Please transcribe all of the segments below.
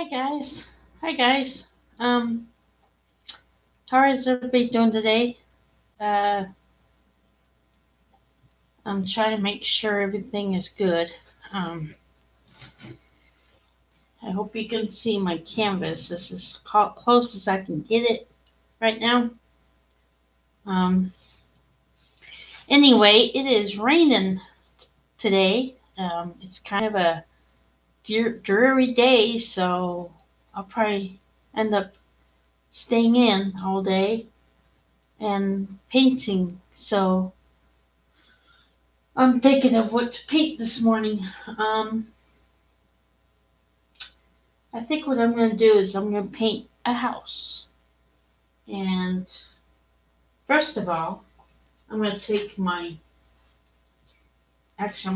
Hi guys. Hi guys. Um, how is everybody doing today? Uh, I'm trying to make sure everything is good. Um, I hope you can see my canvas. This is close as I can get it right now. Um, anyway, it is raining today. It's kind of a dreary day, so I'll probably end up staying in all day and painting. So I'm thinking of what to paint this morning. Um, I think what I'm going to do is I'm going to paint a house. And first of all, I'm going to take I'm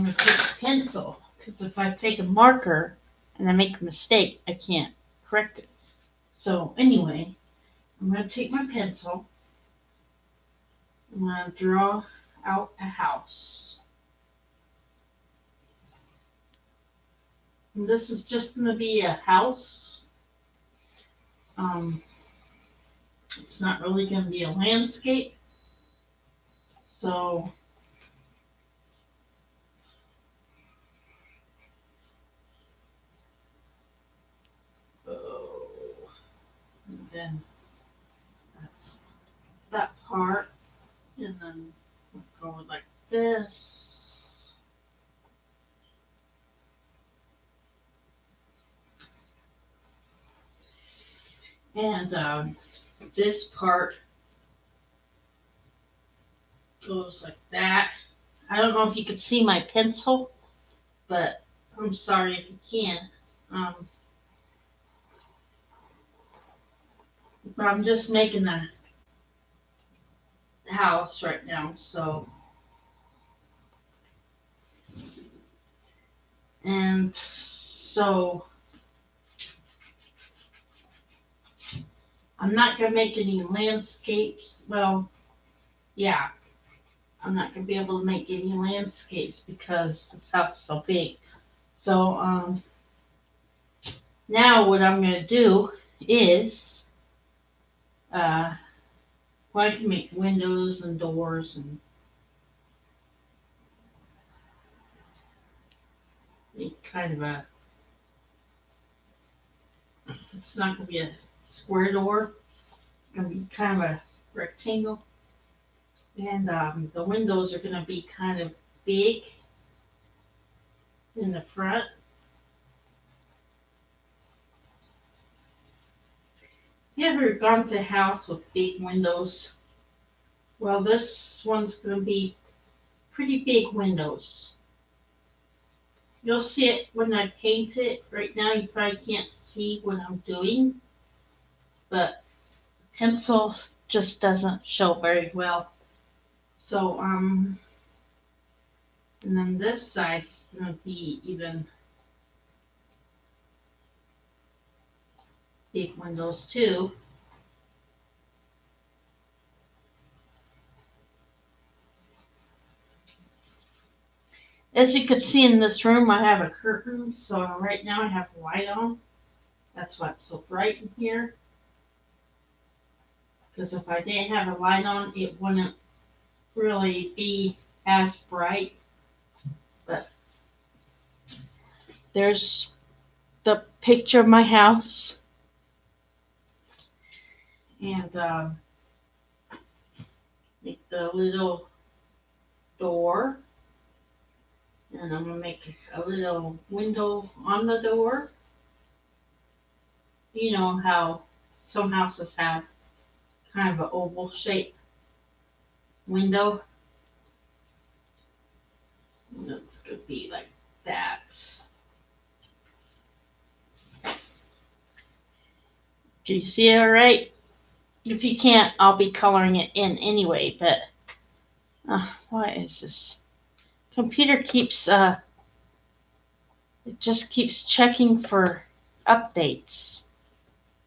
going to take a pencil. Because if I take a marker and I make a mistake, I can't correct it. So anyway, I'm going to take my pencil. I'm going to draw out a house. And this is just going to be a house. Um, it's not really going to be a landscape. So oh, and then that's that part, and then we'll go like this, and this part goes like that. I don't know if you can see my pencil, but I'm sorry if you can. Um, but I'm just making a house right now, so I'm not gonna make any landscapes. Well, yeah, I'm not gonna be able to make any landscapes because this house is so big. So now what I'm gonna do is well, I can make windows and doors and make kind of a. It's not gonna be a square door. It's gonna be kind of a rectangle, and the windows are gonna be kind of big in the front. You ever gone to a house with big windows? Well, this one's gonna be pretty big windows. You'll see it when I paint it. Right now, you probably can't see what I'm doing, but pencil just doesn't show very well. So, and then this side's gonna be even big windows too. As you can see in this room, I have a curtain, so right now I have light on. That's why it's so bright in here. Because if I didn't have a light on, it wouldn't really be as bright. But there's the picture of my house. And make the little door. And I'm going to make a little window on the door. You know how some houses have kind of an oval shaped window. And it's going to be like that. Do you see it all right? If you can't, I'll be coloring it in anyway, but why is this? Computer keeps, it just keeps checking for updates.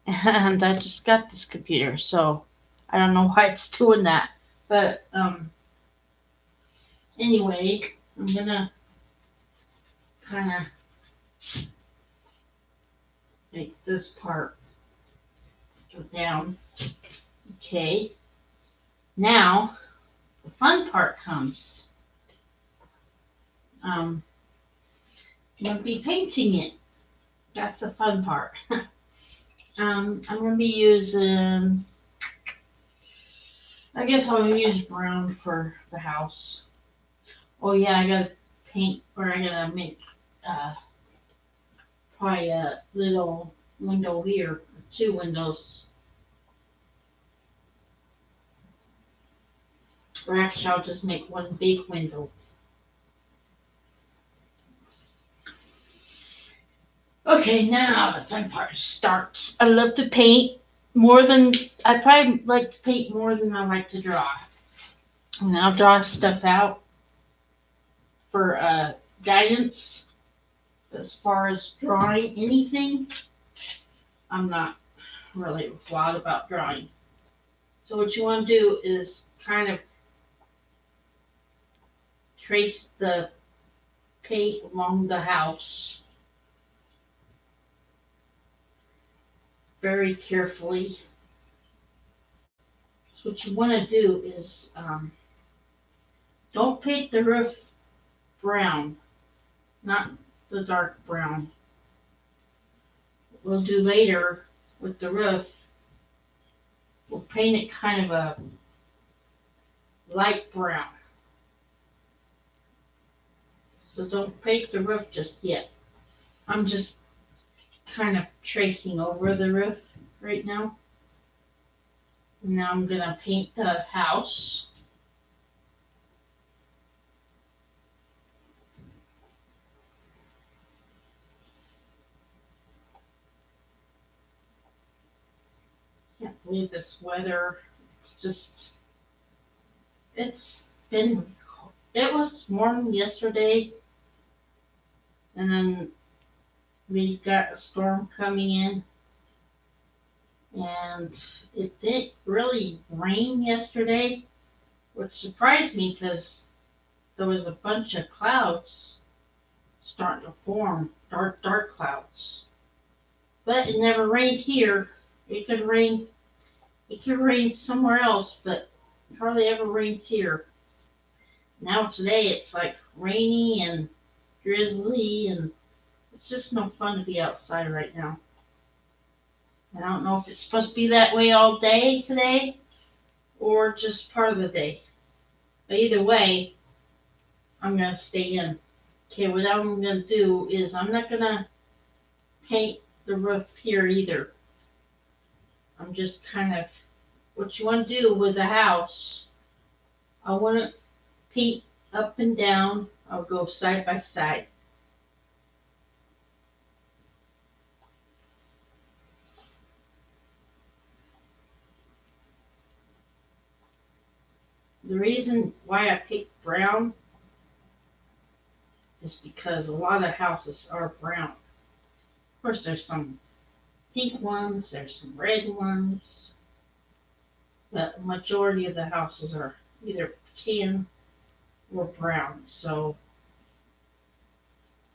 And I just got this computer, so I don't know why it's doing that. But anyway, I'm gonna kind of make this part go down. Okay. Now the fun part comes. I'm gonna be painting it. That's the fun part. I'm gonna be using. I guess I'll use brown for the house. Oh yeah, I gotta paint, or I gotta make uh, probably a little window here, 2 windows. Or actually, I'll just make one big window. Okay, now the fun part starts. I love to paint more than I probably like to paint more than I like to draw. And I'll draw stuff out for guidance. As far as drawing anything, I'm not really a lot about drawing. So what you want to do is kind of trace the paint along the house very carefully. So what you want to do is don't paint the roof brown, not the dark brown. What we'll do later with the roof, we'll paint it kind of a light brown. So don't paint the roof just yet. I'm just kind of tracing over the roof right now. Now I'm gonna paint the house. Can't believe this weather. It's been, it was warm yesterday, and then we got a storm coming in, and it didn't really rain yesterday, which surprised me because there was a bunch of clouds starting to form, dark clouds. But it never rained here. It could rain. It could rain somewhere else, but it hardly ever rains here. Now today it's like rainy and drizzly, and it's just no fun to be outside right now. I don't know if it's supposed to be that way all day today or just part of the day. But either way, I'm going to stay in. Okay, what I'm going to do is I'm not going to paint the roof here either. I'm just kind of, what you want to do with the house, I want to paint up and down. I'll go side by side. The reason why I picked brown is because a lot of houses are brown. Of course, there's some pink ones, there's some red ones, but the majority of the houses are either tan or brown. So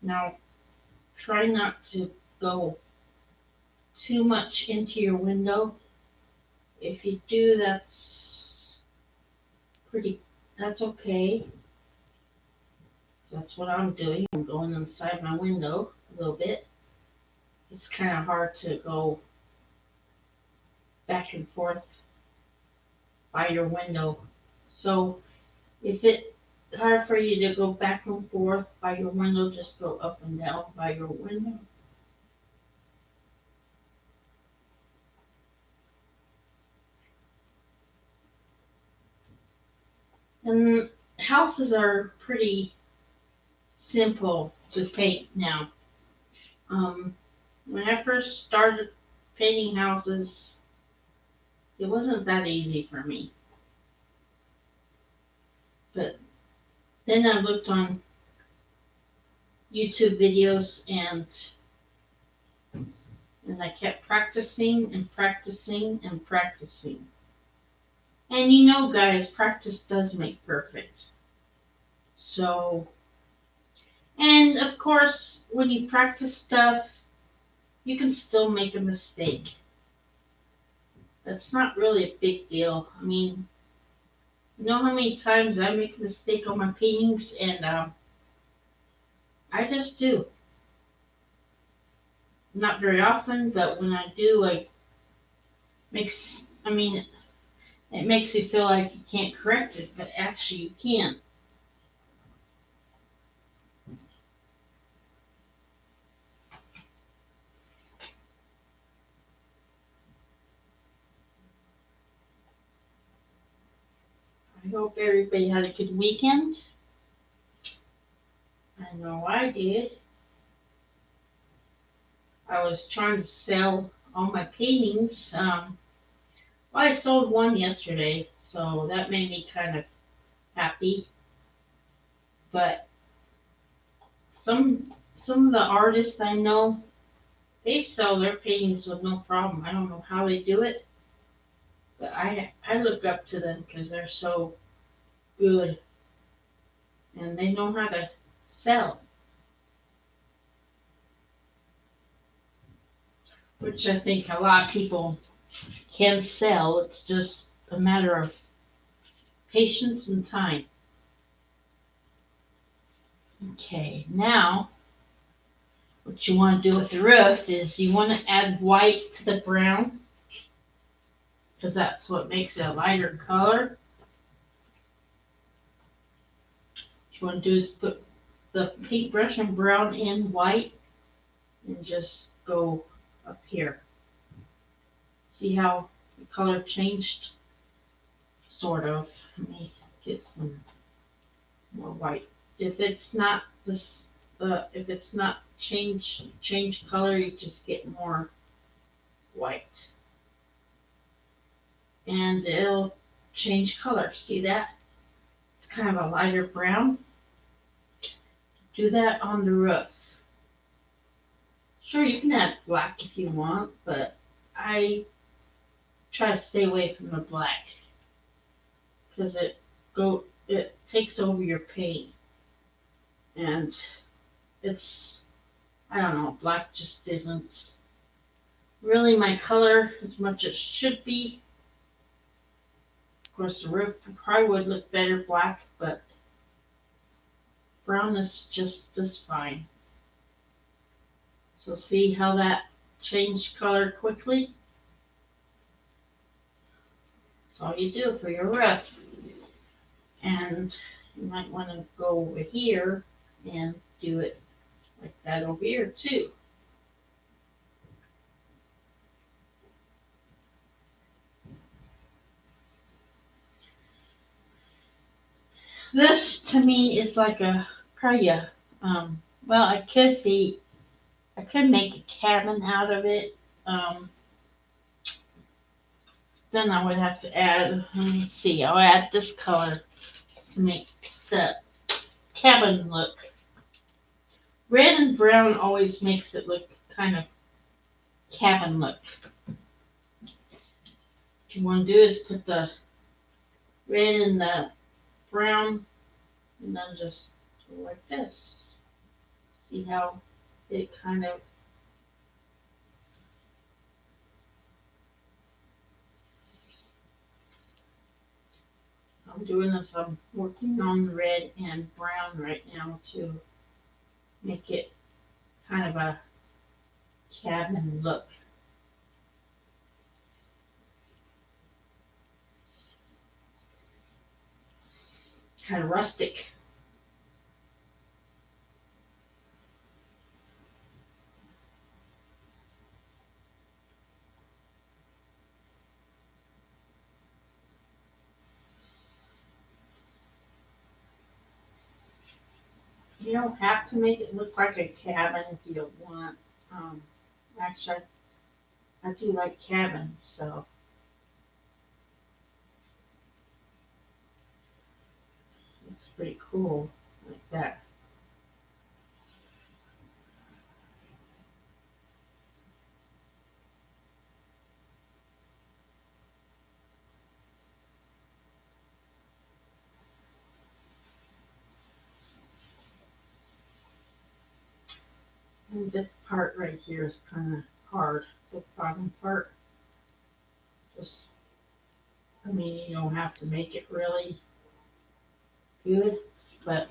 now try not to go too much into your window. If you do, that's okay. That's what I'm doing. I'm going inside my window a little bit. It's kind of hard to go back and forth by your window. So if it's hard for you to go back and forth by your window, just go up and down by your window. And houses are pretty simple to paint now. When I first started painting houses, it wasn't that easy for me. But then I looked on YouTube videos and I kept practicing and practicing and practicing. And you know, guys, practice does make perfect. So, and of course, when you practice stuff, You can still make a mistake. That's not really a big deal. I mean, you know how many times I make a mistake on my paintings, and I just do. Not very often, but when I do, like makes. I mean, it makes you feel like you can't correct it, but actually you can. I hope everybody had a good weekend. I know I did. I was trying to sell all my paintings. Well, I sold one yesterday, so that made me kind of happy. But some of the artists I know, they sell their paintings with no problem. I don't know how they do it, but I look up to them because they're so good and they know how to sell, which I think a lot of people can sell. It's just a matter of patience and time. Okay, now what you want to do with the roof is you want to add white to the brown because that's what makes it a lighter color. What you want to do is put the paintbrush and brown in white and just go up here. See how the color changed? Sort of. Let me get some more white. If it's not this, if it's not change color, you just get more white, and it'll change color. See that? It's kind of a lighter brown. Do that on the roof. Sure, you can add black if you want, but I try to stay away from the black because it takes over your paint, and it's I don't know, black just isn't really my color as much as it should be. Of course, the roof probably would look better black, but brown is just as fine. So see how that changed color quickly? That's all you do for your roof. And you might want to go over here and do it like that over here too. This to me is like a probably a well I could make a cabin out of it. Um, then I would have to add let me see, I'll add this color to make the cabin look. Red and brown always makes it look kind of cabin look. What you want to do is put the red and the brown and then just go like this. See how it kind of I'm doing this. I'm working on red and brown right now to make it kind of a cabin look. Kind of rustic. You don't have to make it look like a cabin if you don't want. Um, actually, I do like cabins, so it's pretty cool like that. And this part right here is kind of hard. The bottom part. Just, I mean, you don't have to make it really good, but,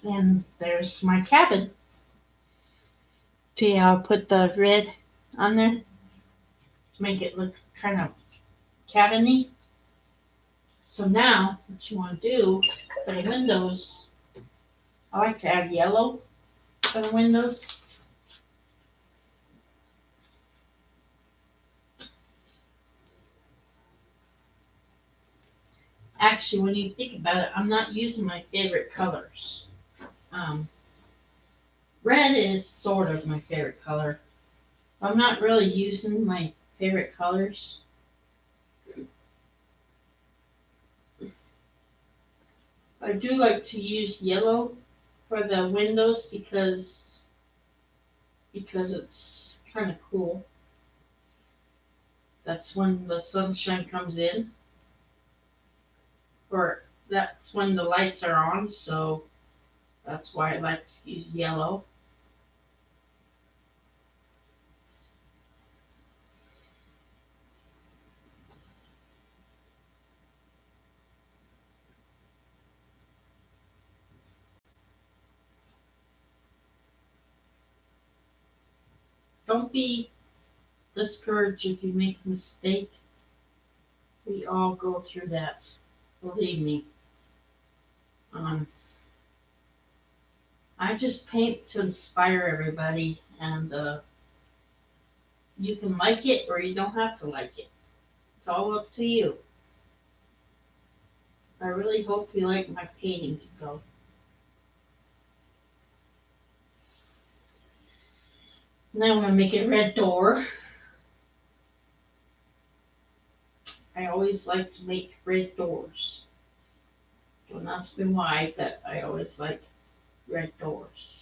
and there's my cabin. See how I put the red on there to make it look kind of cabiny. So now, what you want to do for the windows, I like to add yellow for the windows. Actually, when you think about it, I'm not using my favorite colors. Um, Red is sort of my favorite color. I'm not really using my favorite colors. I do like to use yellow for the windows because it's kind of cool. That's when the sunshine comes in, or that's when the lights are on. So that's why I like to use yellow. Don't be discouraged if you make a mistake. We all go through that. Believe me. Um, I just paint to inspire everybody, and you can like it or you don't have to like it. It's all up to you. I really hope you like my paintings, though. Now I'm gonna make a red door. I always like to make red doors. Don't ask me why, but I always like red doors.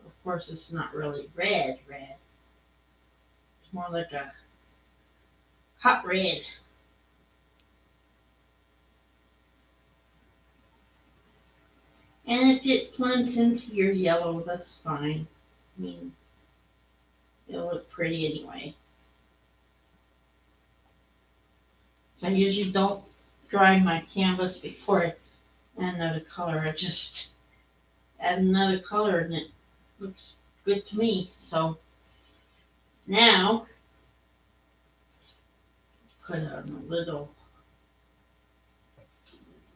Of course, it's not really red. It's more like a hot red. And if it blends into your yellow, that's fine. I mean, it'll look pretty anyway. So I usually don't dry my canvas before I add another color. I just add another color and it looks good to me. So now put on a little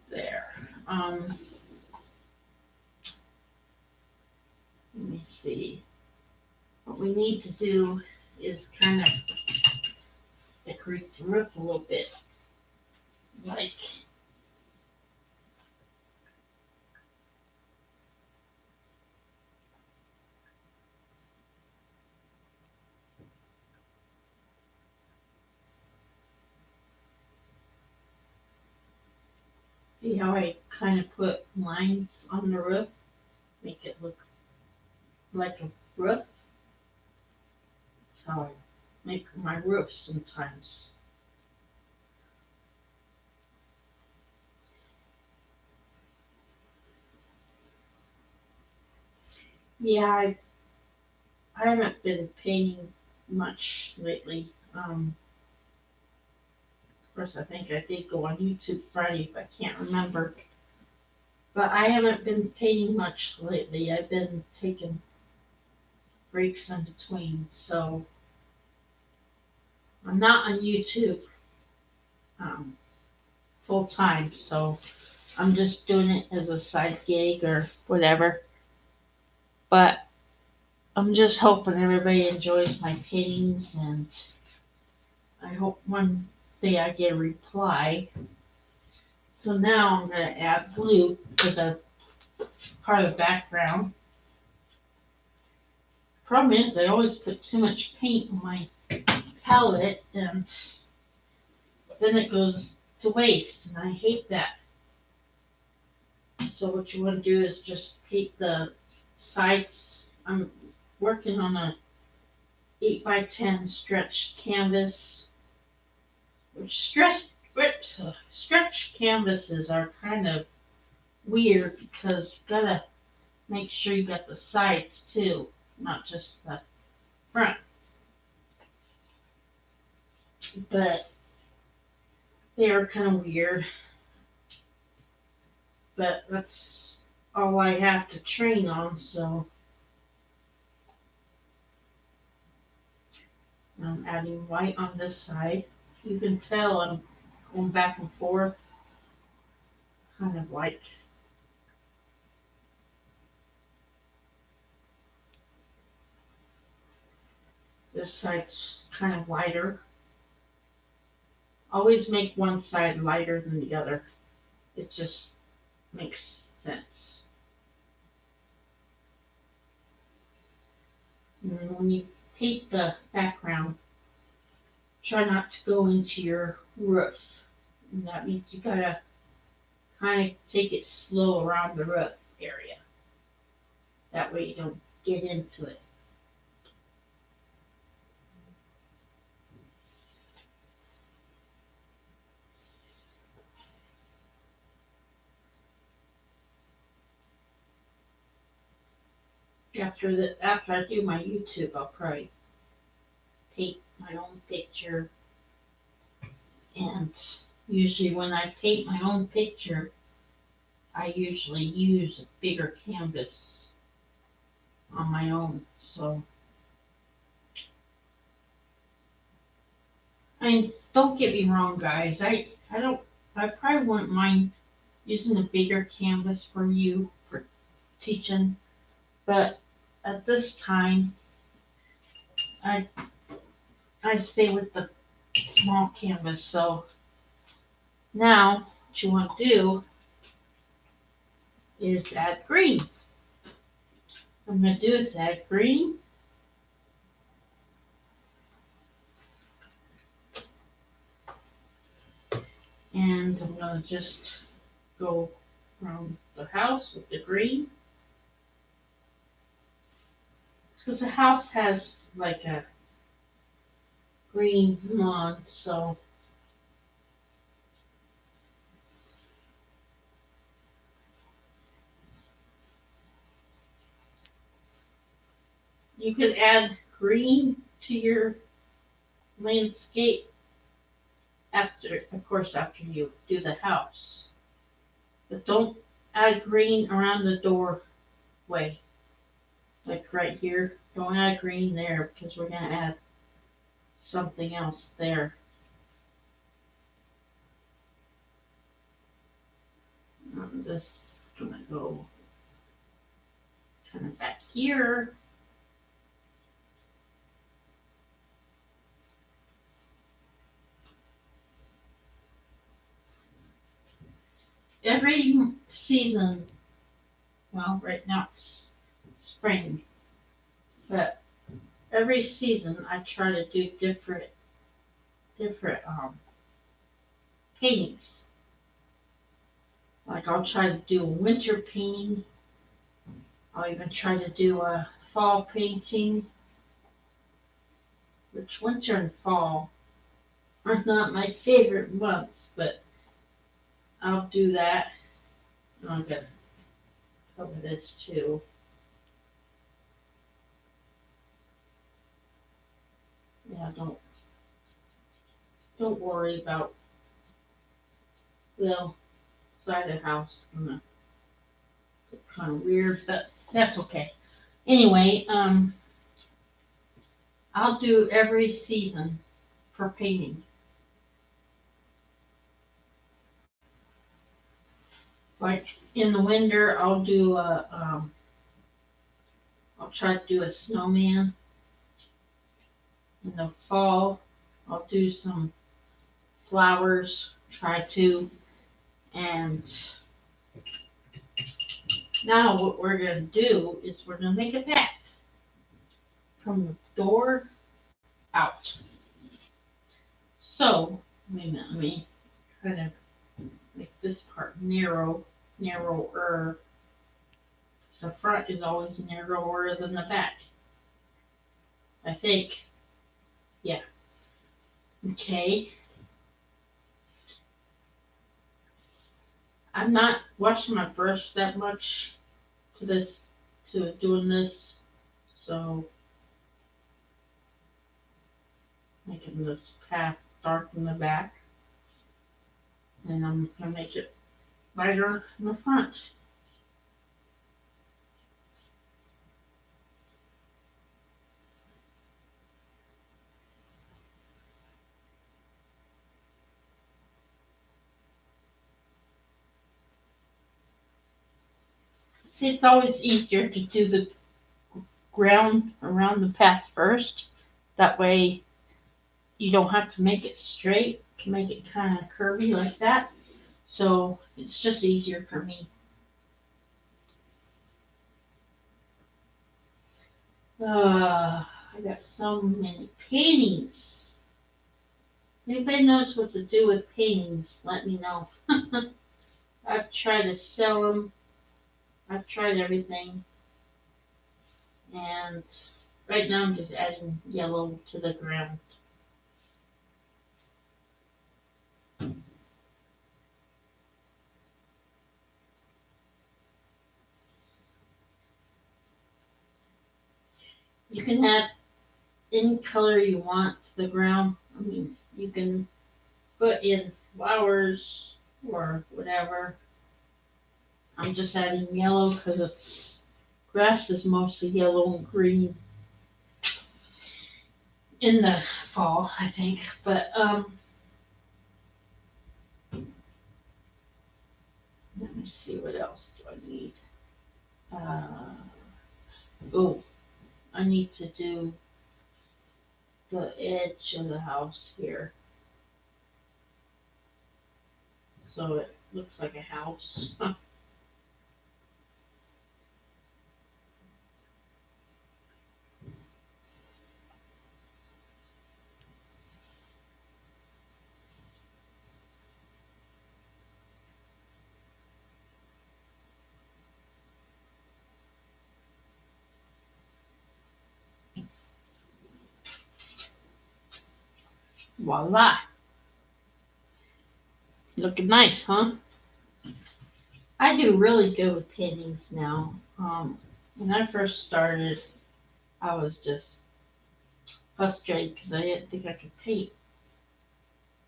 there. Let me see. What we need to do is kind of decorate the roof a little bit. Like, see how I kind of put lines on the roof? Make it look like a roof. That's how I make my roof sometimes. Yeah, I haven't been painting much lately. Of course, I think I did go on YouTube Friday, but I can't remember. But I haven't been painting much lately. I've been taking breaks in between, so I'm not on YouTube um, full time. So I'm just doing it as a side gig or whatever. But I'm just hoping everybody enjoys my paintings, and I hope one day I get a reply. So now I'm going to add blue to the part of the background. Problem is, I always put too much paint on my palette, and then it goes to waste, and I hate that. So what you want to do is just paint the sides. I'm working on a 8x10 stretch canvas, which stretch canvases are kind of weird because you gotta make sure you got the sides too, not just the front. But they're kind of weird. But that's all I have to train on, so I'm adding white on this side. You can tell I'm going back and forth, kind of like this side's kind of lighter. Always make one side lighter than the other. It just makes sense. And when you paint the background, try not to go into your roof. And that means you gotta kind of take it slow around the roof area. That way you don't get into it. After I do my YouTube, I'll probably paint my own picture. And usually when I paint my own picture, I usually use a bigger canvas on my own. So I mean, don't get me wrong, guys. I probably wouldn't mind using a bigger canvas for you for teaching, but at this time, I I stay with the small canvas. So now what you want to do is add green. What I'm going to do is add green. And I'm going to just go around the house with the green. Because the house has like a green lawn, so you could add green to your landscape after, of course, after you do the house. But don't add green around the doorway, like right here. Don't add green there because we're going to add something else there. I'm just going to go kind of back here. Every season, well, right now it's spring, but every season I try to do different paintings. Like I'll try to do a winter painting. I'll even try to do a fall painting, which winter and fall are not my favorite months, but I'll do that. I'm gonna cover this too. Yeah, don't worry about the side of the house. Gonna look kind of weird, but that's okay. Anyway, I'll do every season for painting. Like in the winter, I'll try to do a snowman. In the fall, I'll do some flowers. Try to. And now what we're gonna do is we're gonna make a path from the door out. So wait a minute, let me kind of make this part narrower. The front is always narrower than the back. I think. Yeah. Okay. I'm not washing my brush that much to this to doing this. So making this path dark in the back. And I'm going to make it lighter in the front. See, it's always easier to do the ground around the path first. That way you don't have to make it straight. You can make it kind of curvy like that. So it's just easier for me. I got so many paintings. Anybody knows what to do with paintings? Let me know. I've tried to sell them. I've tried everything. And right now I'm just adding yellow to the ground. You can add any color you want to the ground. I mean, you can put in flowers or whatever. I'm just adding yellow because it's grass is mostly yellow and green in the fall, I think. But let me see what else do I need. Uh, oh, I need to do the edge of the house here, so it looks like a house. Voila! Looking nice, huh? I do really good with paintings now. When I first started, I was just frustrated because I didn't think I could paint.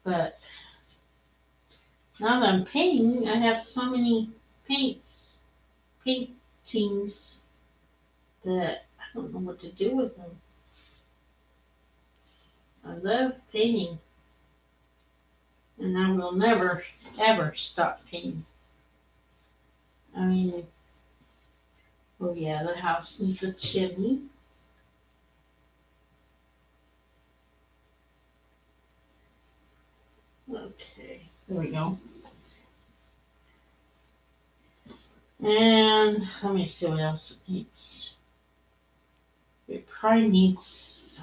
But now that I'm painting, I have so many paintings that I don't know what to do with them. I love painting, and I will never ever stop painting. I mean, oh yeah, the house needs a chimney. Okay, there we go. And let me see what else it needs. It probably needs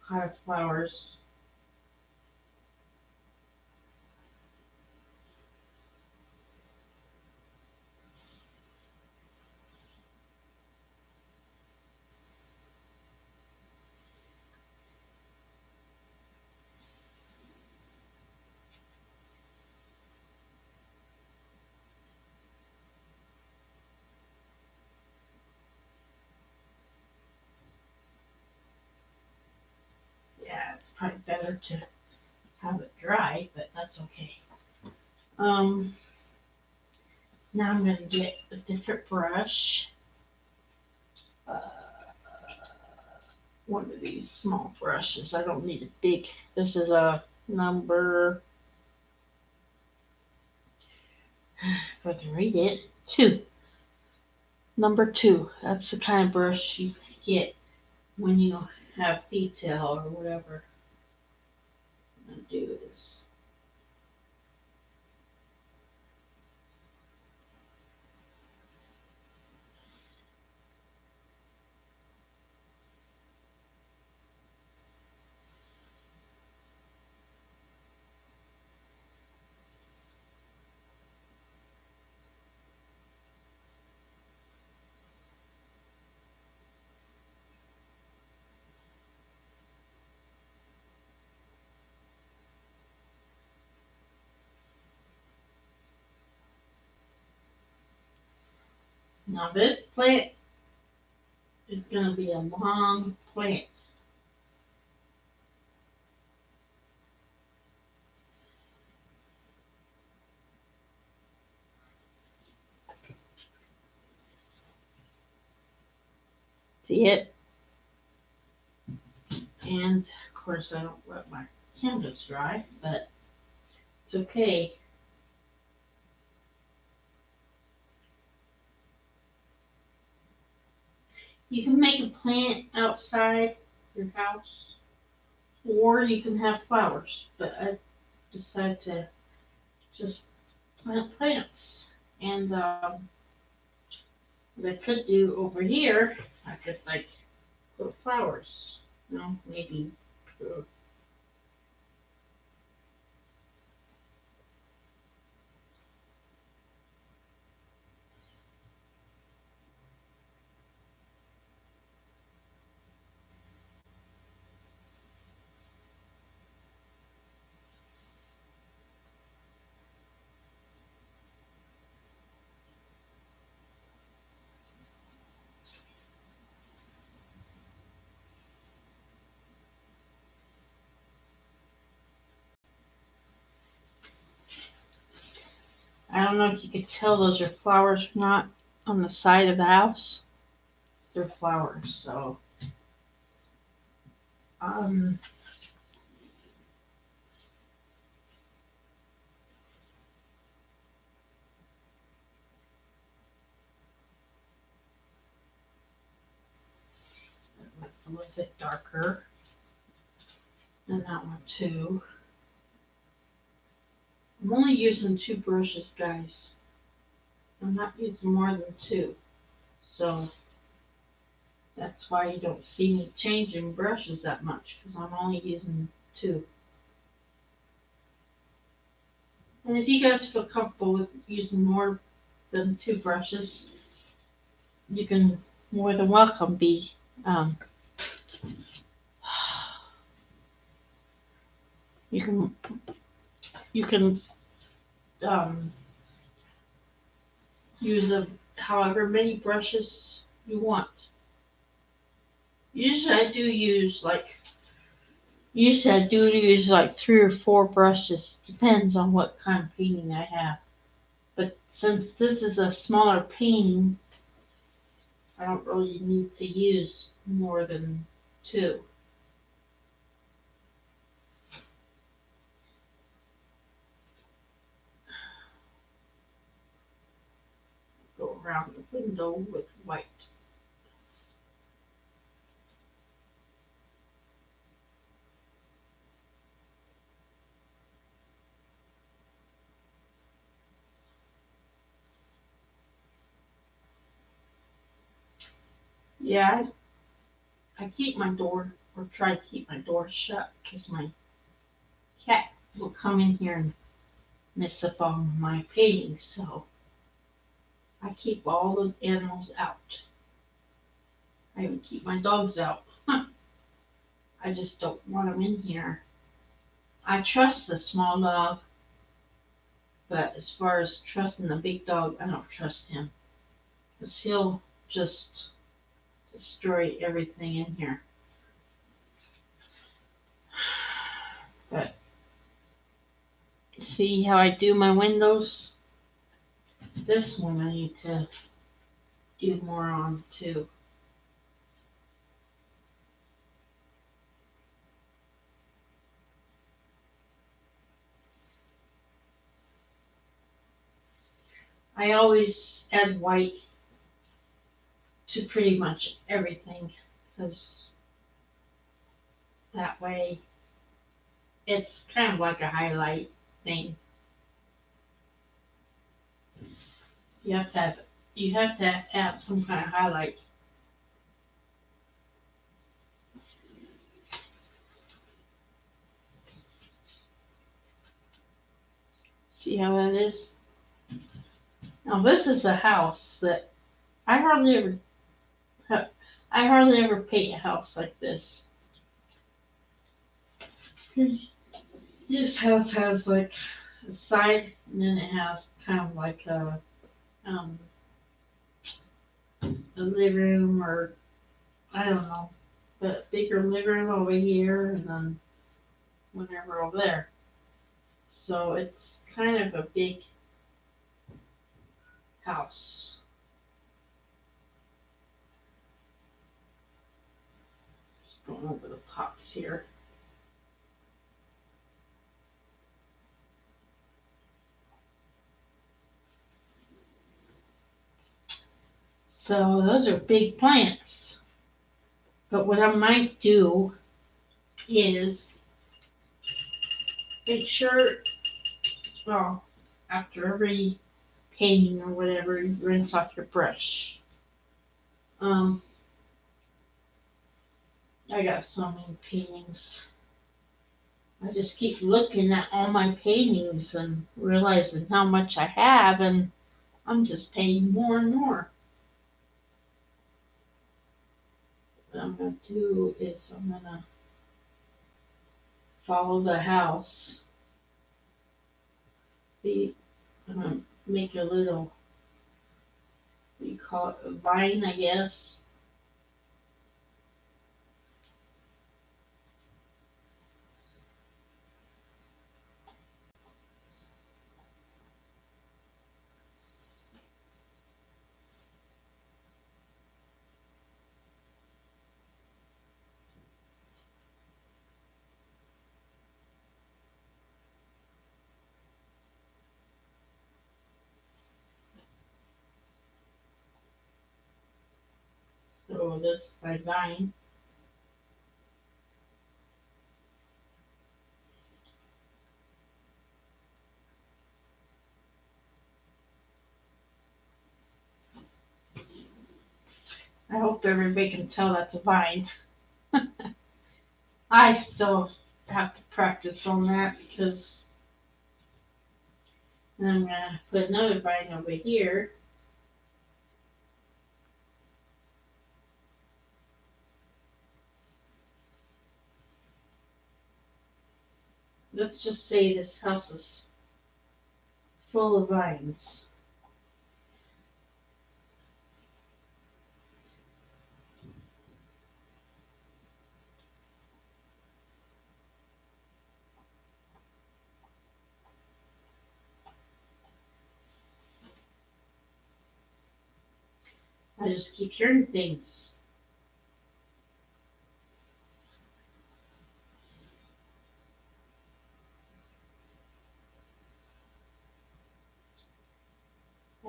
hot flowers. Yeah, it's probably better to have it dry, but that's okay. Um, Now I'm gonna get a different brush. Uh, One of these small brushes. I don't need a big. This is a number. If I can read it, 2. Number 2. That's the kind of brush you get when you have detail or whatever. I'm gonna do this. Now this plant is going to be a long plant. See it? And of course I don't let my canvas dry, but it's okay. You can make a plant outside your house, or you can have flowers, but I decided to just plant plants. And what I could do over here, I could like put flowers, maybe. I don't know if you could tell those are flowers or not on the side of the house. They're flowers, so um, that's a little bit darker than that one too. I'm only using 2 brushes, guys. I'm not using more than 2, so that's why you don't see me changing brushes that much because I'm only using 2. And if you guys feel comfortable with using more than 2 brushes, you can more than welcome be. You can you can um, use however many brushes you want. Usually I do use like 3 or 4 brushes. Depends on what kind of painting I have. But since this is a smaller painting, I don't really need to use more than 2. Go around the window with white. Yeah, I keep my door, or try to keep my door shut because my cat will come in here and mess up on my paintings. So I keep all the animals out. I even keep my dogs out. I just don't want them in here. I trust the small dog, but as far as trusting the big dog, I don't trust him. Because he'll just destroy everything in here. But see how I do my windows? This one I need to do more on too. I always add white to pretty much everything because that way it's kind of like a highlight thing. You have to have you have to add some kind of highlight. See how that is? Now this is a house that I hardly ever I hardly ever paint a house like this. This house has like a side, and then it has kind of like a um, a living room, or I don't know, but bigger living room over here and then whatever over there. So it's kind of a big house. Just going over the pots here. So those are big plants. But what I might do is make sure, well, after every painting or whatever, you rinse off your brush. Um, I got so many paintings. I just keep looking at all my paintings and realizing how much I have, and I'm just painting more and more. What I'm gonna do is I'm gonna follow the house. I'm gonna make a little, we call it a vine, I guess. So this is my vine. I hope everybody can tell that's a vine. I still have to practice on that because then I'm gonna put another vine over here. Let's just say this house is full of vines. I just keep hearing things.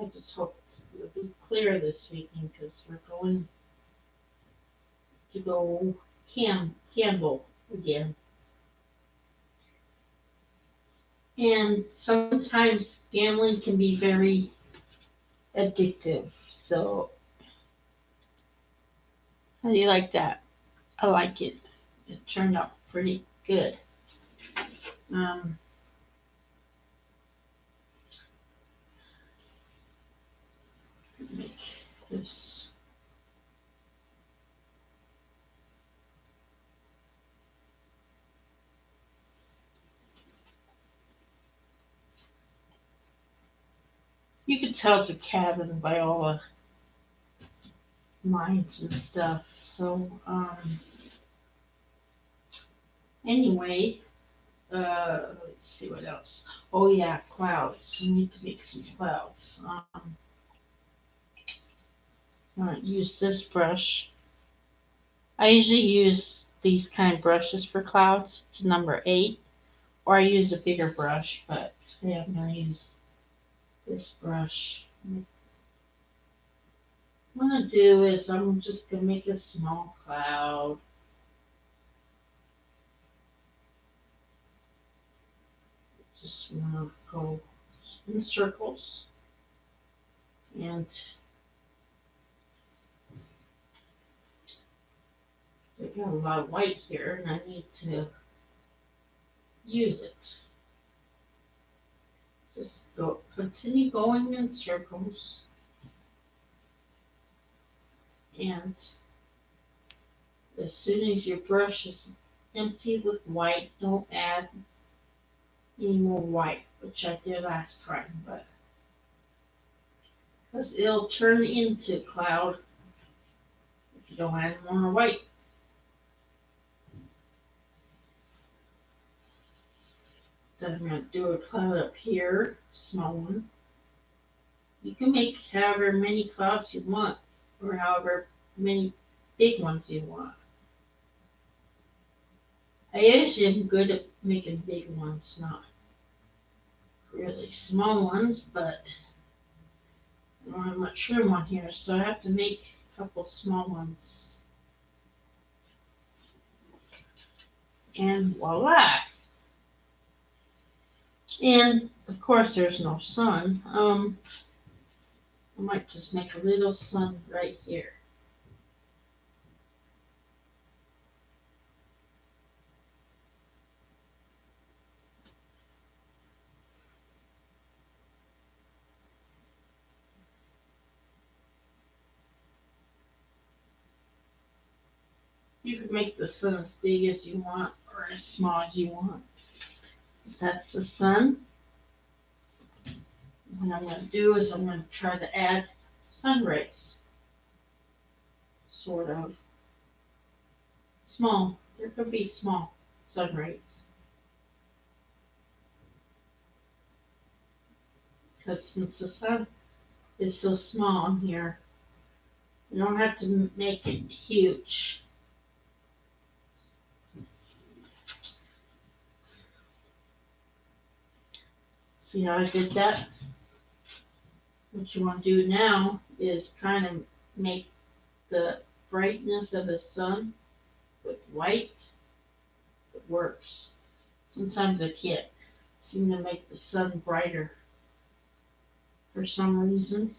I just hope it'll be clear this weekend because we're going to go Campbell again. And sometimes gambling can be very addictive. So how do you like that? I like it. It turned out pretty good. Um, make this. You can tell it's a cabin by all the lines and stuff. So anyway, let's see what else. Oh yeah, clouds. We need to make some clouds. I'm gonna use this brush. I usually use these kind of brushes for clouds. It's number 8, or I use a bigger brush, but today I'm gonna use this brush. What I'm gonna do is I'm just gonna make a small cloud. Just wanna go in circles, and I got a lot of white here, and I need to use it. Just go, continue going in circles, and as soon as your brush is empty with white, don't add any more white, which I did last time, but because it'll turn into cloud. don't add more white. Then I'm going to do a cloud up here, small one. You can make however many clouds you want, or however many big ones you want. I usually am good at making big ones, not really small ones, but I don't have much room on here, so I have to make a couple small ones. And voila! And of course, there's no sun. I might just make a little sun right here. You can make the sun as big as you want or as small as you want. That's the sun. What I'm going to do is I'm going to try to add sun rays. Sort of. Small. There could be small sun rays. Because since the sun is so small in here, you don't have to make it huge. See how I did that? What you want to do now is kind of make the brightness of the sun with white. It works. Sometimes I can't seem to make the sun brighter for some reason.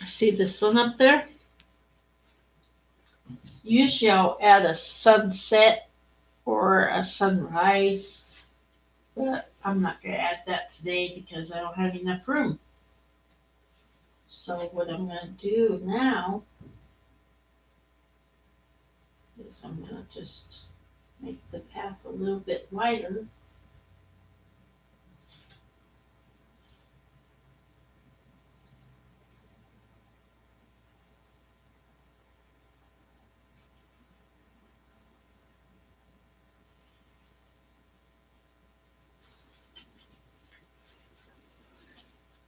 See the sun up there? Usually I'll add a sunset or a sunrise, but I'm not going to add that today because I don't have enough room. So what I'm going to do now is I'm going to just make the path a little bit wider.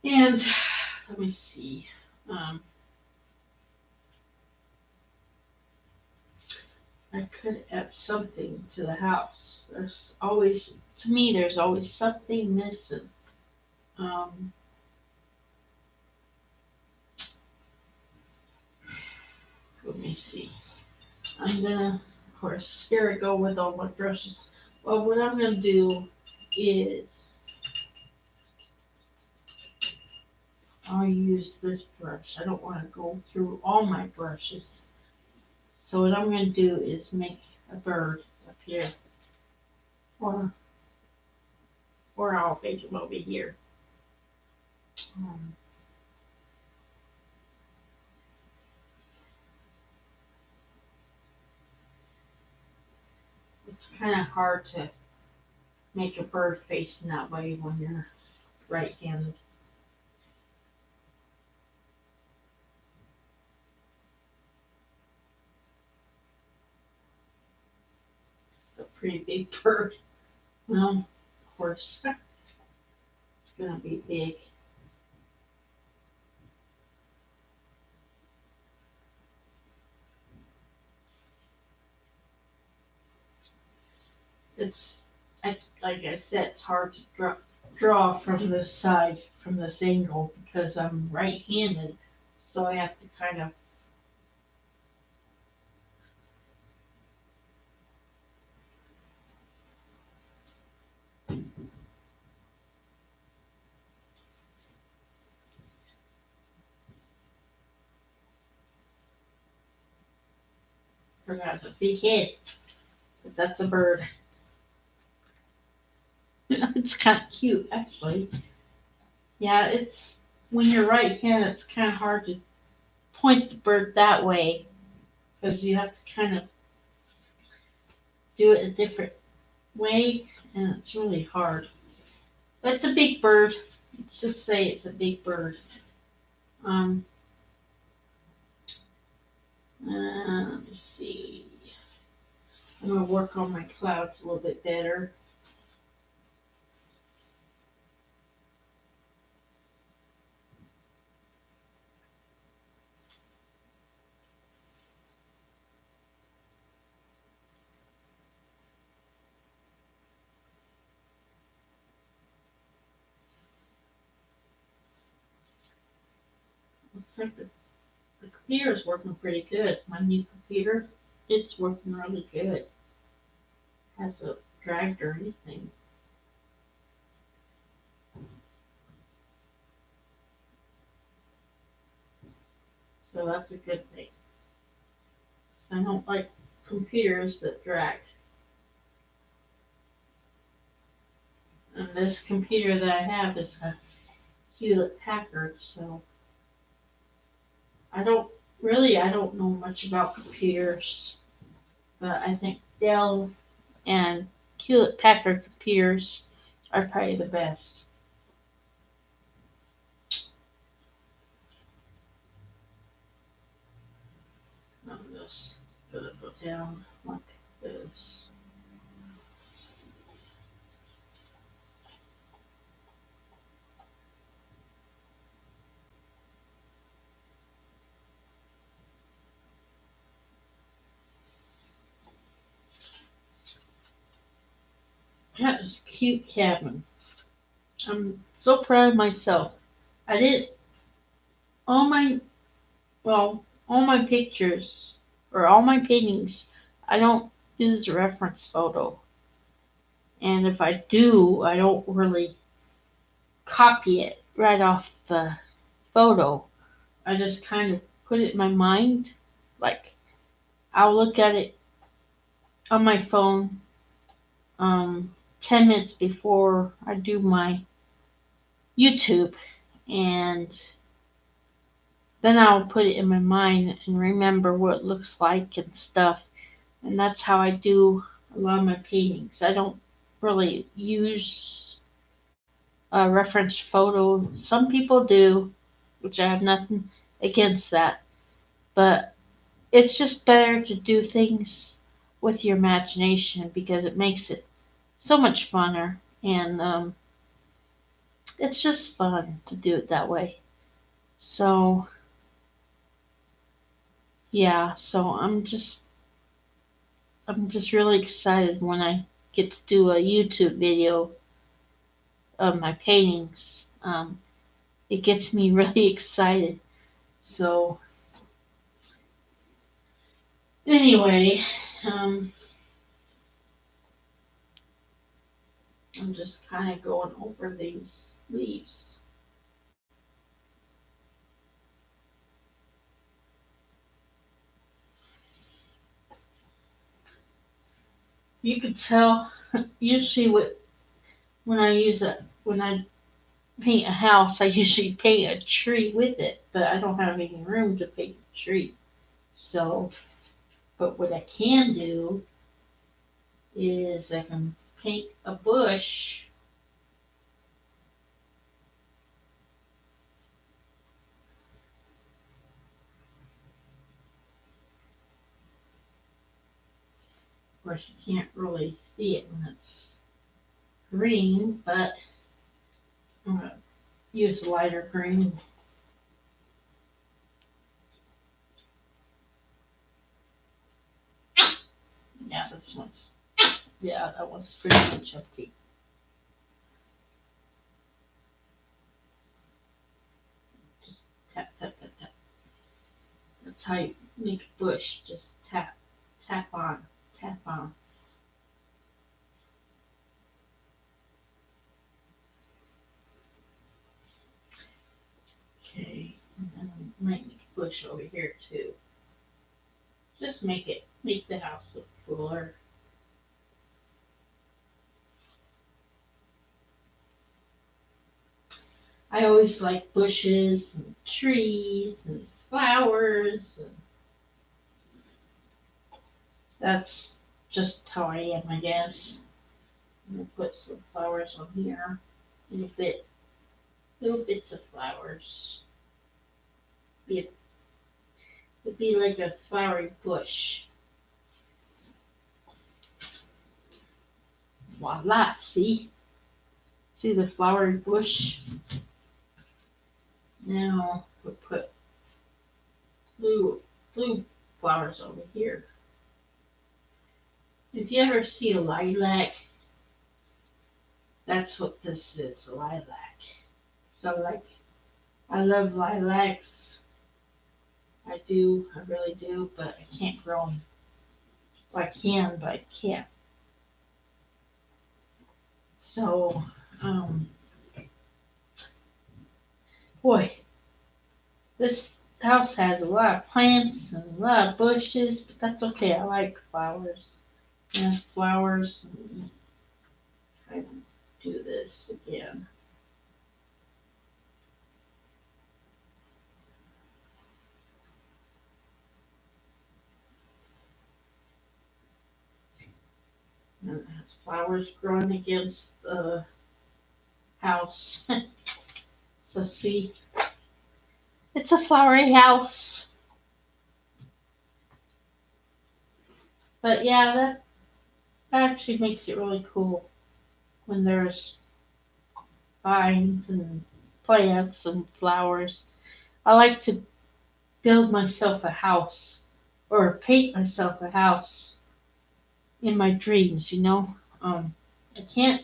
And let me see. I could add something to the house. There's always, to me, there's always something missing. Um, Let me see. I'm gonna, of course, here I go with all my brushes. Well, what I'm gonna do is I'll use this brush. I don't want to go through all my brushes. So what I'm going to do is make a bird up here. Or I'll make him over here. It's kind of hard to make a bird facing that way when you're right-handed. A pretty big bird. Well, of course, it's going to be big. It's, like I said, it's hard to draw from this side, from this angle, because I'm right-handed. So I have to kind of bird has a big head, but that's a bird. It's kind of cute, actually. Yeah, it's when you're right-handed, it's kind of hard to point the bird that way because you have to kind of do it a different way, and it's really hard. It's a big bird. Let's just say it's a big bird. Um, let's see. I'm gonna work on my clouds a little bit better. Looks like the computer is working pretty good. My new computer, it's working really good. Hasn't dragged or anything. So that's a good thing. So I don't like computers that drag. And this computer that I have is a Hewlett Packard, so I don't know much about computers, but I think Dell and Hewlett Packard computers are probably the best. I'm just gonna go down like this. That is a cute cabin. I'm so proud of myself. I did all my all my pictures or all my paintings. I don't use a reference photo, and if I do, I don't really copy it right off the photo. I just kind of put it in my mind. Like I'll look at it on my phone 10 minutes before I do my YouTube, and then I'll put it in my mind and remember what it looks like and stuff. And that's how I do a lot of my paintings. I don't really use a reference photo. Some people do, which I have nothing against that. But it's just better to do things with your imagination because it makes it so much funner. And it's just fun to do it that way. So, yeah, so I'm just really excited when I get to do a YouTube video of my paintings. It gets me really excited. So anyway, um, I'm just kind of going over these leaves. You could tell usually when I paint a house, I usually paint a tree with it, but I don't have any room to paint a tree. So, but what I can do is I can paint a bush. Of course, you can't really see it when it's green, but I'm gonna use lighter green. Yeah, this one's yeah, that one's pretty much empty. Just tap tap tap tap. That's how you make a bush. Just tap tap on tap on. Okay, and then I might make a bush over here too. Just make the house look fuller. I always like bushes and trees and flowers. And that's just how I am, I guess. I'm gonna put some flowers on here. little bit, little bits of flowers. Be It'd be like a flowery bush. Voila! See the flowery bush. Now we'll put blue flowers over here. If you ever see a lilac, that's what this is, a lilac. So like, I love lilacs. I do, I really do, but I can't grow them. Well, I can, but I can't. So, boy, this house has a lot of plants and a lot of bushes, but that's okay. I like flowers. There's flowers. And I do this again. And it has flowers growing against the house. So see, it's a flowery house. But yeah, that actually makes it really cool when there's vines and plants and flowers. I like to build myself a house or paint myself a house in my dreams, you know. I can't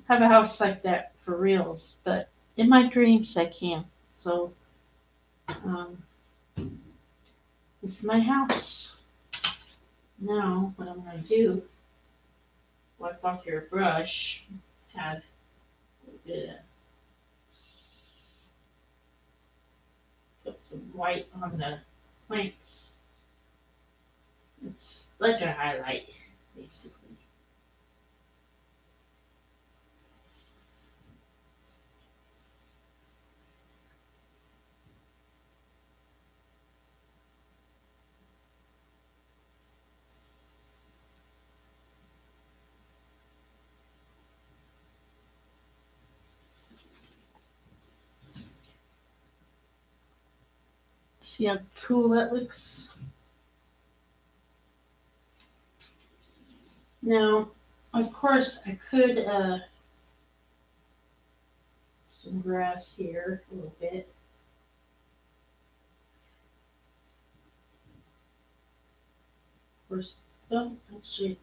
have a house like that for reals, but in my dreams I can. So, um, this is my house. Now, what I'm going to do, wipe off your brush, add a bit of, put some white on the planks. It's like a highlight, basically. See how cool that looks? Now, of course, I could some grass here a little bit. Of course, oh, actually,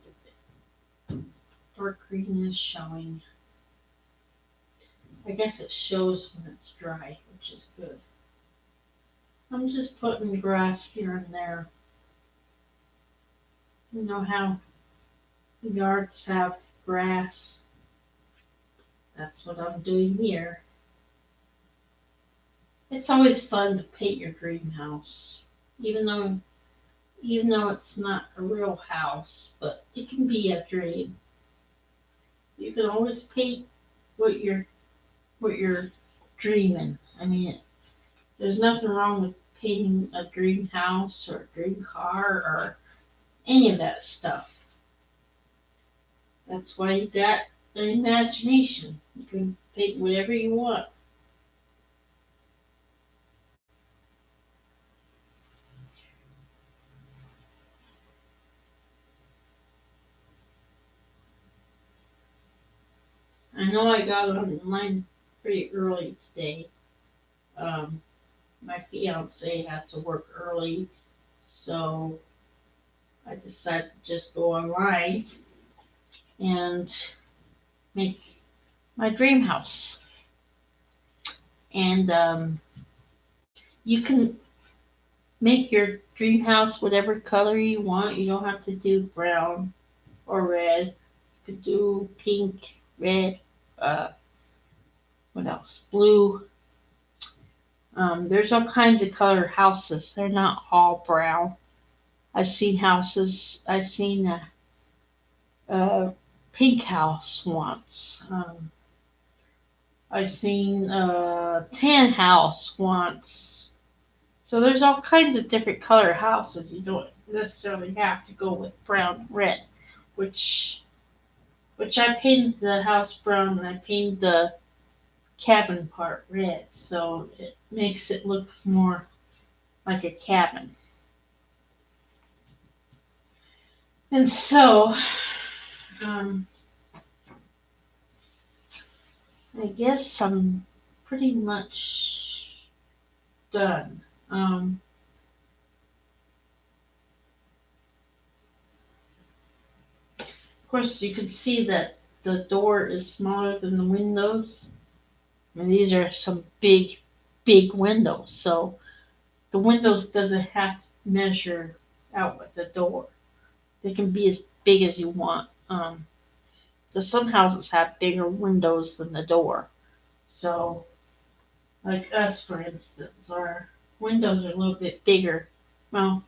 the dark green is showing. I guess it shows when it's dry, which is good. I'm just putting the grass here and there. You know how yards have grass? That's what I'm doing here. It's always fun to paint your greenhouse, even though it's not a real house, but it can be a dream. You can always paint what you're dreaming. I mean, there's nothing wrong with painting a dream house or a dream car or any of that stuff. That's why you got an imagination. You can paint whatever you want. I know I got online pretty early today. Um, my fiance had to work early, so I decided to just go online and make my dream house. And you can make your dream house whatever color you want. You don't have to do brown or red. You could do pink, red, uh, what else? Blue. There's all kinds of color houses. They're not all brown. I've seen houses. I've seen a pink house once. I've seen a tan house once. So there's all kinds of different color houses. You don't necessarily have to go with brown and red, which I painted the house brown and I painted cabin part red, so it makes it look more like a cabin. And so, um, I guess I'm pretty much done. Of course, you can see that the door is smaller than the windows. I mean, these are some big, big windows, so the windows doesn't have to measure out with the door. They can be as big as you want. Because some houses have bigger windows than the door. So, like us, for instance, our windows are a little bit bigger. Well,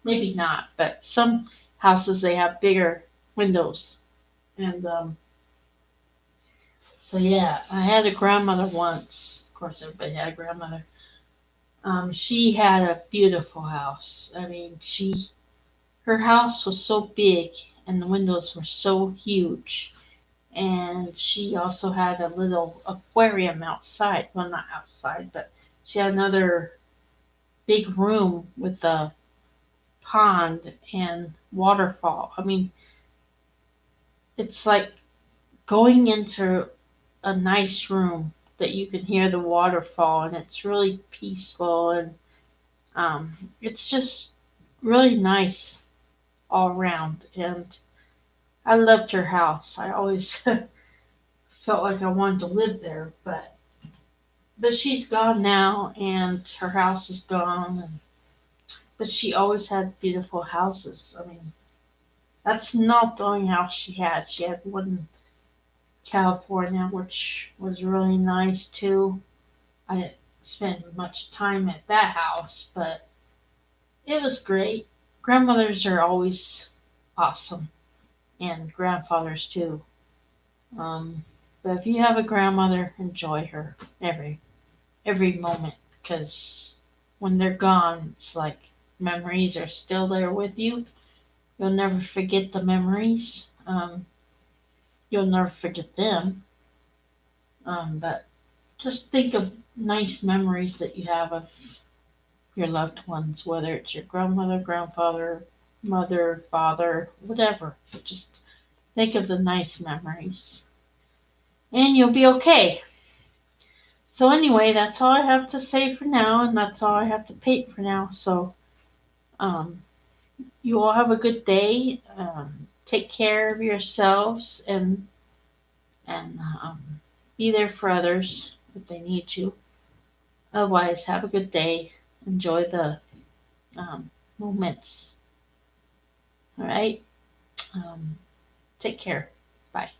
maybe not, but some houses they have bigger windows. And so yeah, I had a grandmother once. Of course, everybody had a grandmother. She had a beautiful house. I mean, her house was so big, and the windows were so huge. And she also had a little aquarium outside. Well, not outside, but she had another big room with a pond and waterfall. I mean, it's like going into a nice room that you can hear the waterfall, and it's really peaceful, and it's just really nice all around. And I loved her house. I always felt like I wanted to live there, but she's gone now, and her house is gone. But she always had beautiful houses. I mean, that's not the only house she had. She had one in California, which was really nice too. I didn't spend much time at that house, but it was great. Grandmothers are always awesome, and grandfathers too. Um, but if you have a grandmother, enjoy her every moment, because when they're gone, it's like memories are still there with you. You'll never forget the memories. You'll never forget them. But just think of nice memories that you have of your loved ones, whether it's your grandmother, grandfather, mother, father, whatever. Just think of the nice memories, and you'll be okay. So anyway, that's all I have to say for now, and that's all I have to paint for now. So um, you all have a good day. Take care of yourselves, and be there for others if they need you. Otherwise, have a good day. Enjoy the moments. All right. Um, take care. Bye.